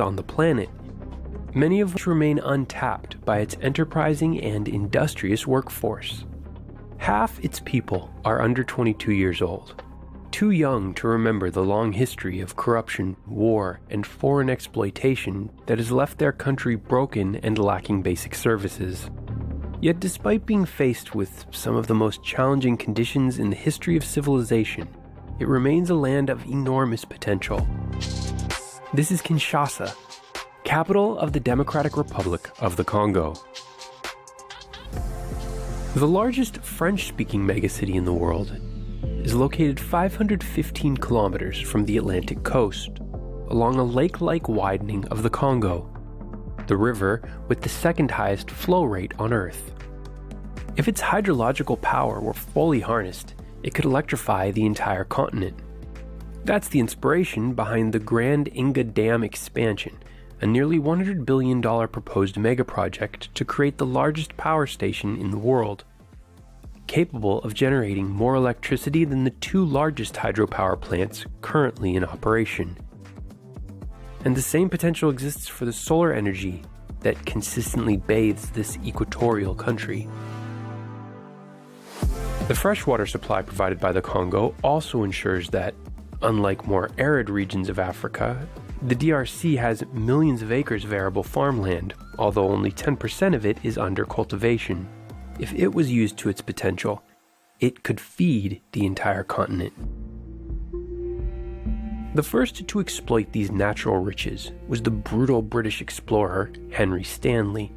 on the planet, many of which remain untapped by its enterprising and industrious workforce. Half its people are under 22 years old, too young to remember the long history of corruption, war, and foreign exploitation that has left their country broken and lacking basic services. Yet despite being faced with some of the most challenging conditions in the history of civilization, it remains a land of enormous potential. This is Kinshasa, capital of the Democratic Republic of the Congo. The largest French-speaking megacity in the world is located 515 kilometers from the Atlantic coast, along a lake-like widening of the Congo, the river with the second highest flow rate on Earth. If its hydrological power were fully harnessed, it could electrify the entire continent. That's the inspiration behind the Grand Inga Dam expansion, a nearly $100 billion proposed megaproject to create the largest power station in the world, capable of generating more electricity than the two largest hydropower plants currently in operation. And the same potential exists for the solar energy that consistently bathes this equatorial country. The freshwater supply provided by the Congo also ensures that, unlike more arid regions of Africa, the DRC has millions of acres of arable farmland, although only 10% of it is under cultivation. If it was used to its potential, it could feed the entire continent. The first to exploit these natural riches was the brutal British explorer Henry Stanley,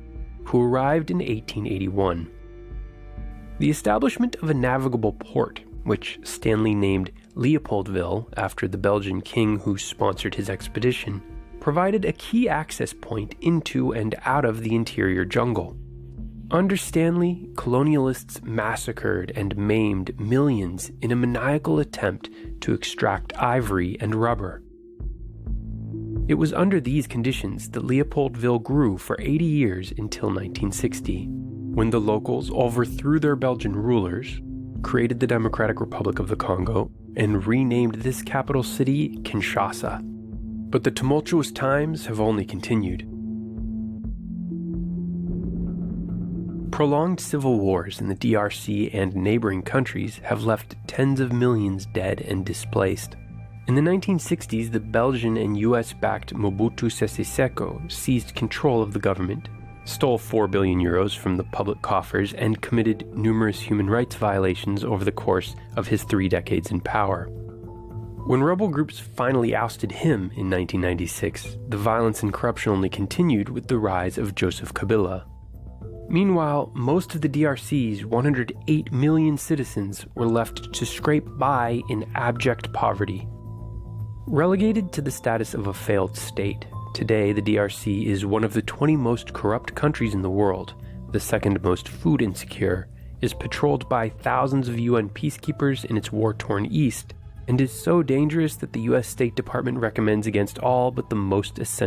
who arrived in 1881. The establishment of a navigable port, which Stanley named Leopoldville after the Belgian king who sponsored his expedition, provided a key access point into and out of the interior jungle. Under Stanley, colonialists massacred and maimed millions in a maniacal attempt to extract ivory and rubber. It was under these conditions that Leopoldville grew for 80 years until 1960, when the locals overthrew their Belgian rulers, created the Democratic Republic of the Congo, and renamed this capital city Kinshasa. But the tumultuous times have only continued. Prolonged civil wars in the DRC and neighboring countries have left tens of millions dead and displaced. In the 1960s, the Belgian and US-backed Mobutu Sese Seko seized control of the government, stole 4 billion euros from the public coffers, and committed numerous human rights violations over the course of his 3 decades in power. When rebel groups finally ousted him in 1996, the violence and corruption only continued with the rise of Joseph Kabila. Meanwhile, most of the DRC's 108 million citizens were left to scrape by in abject poverty. Relegated to the status of a failed state, today the DRC is one of the 20 most corrupt countries in the world, the second most food insecure, is patrolled by thousands of UN peacekeepers in its war-torn east, and is so dangerous that the US State Department recommends against all but the most essential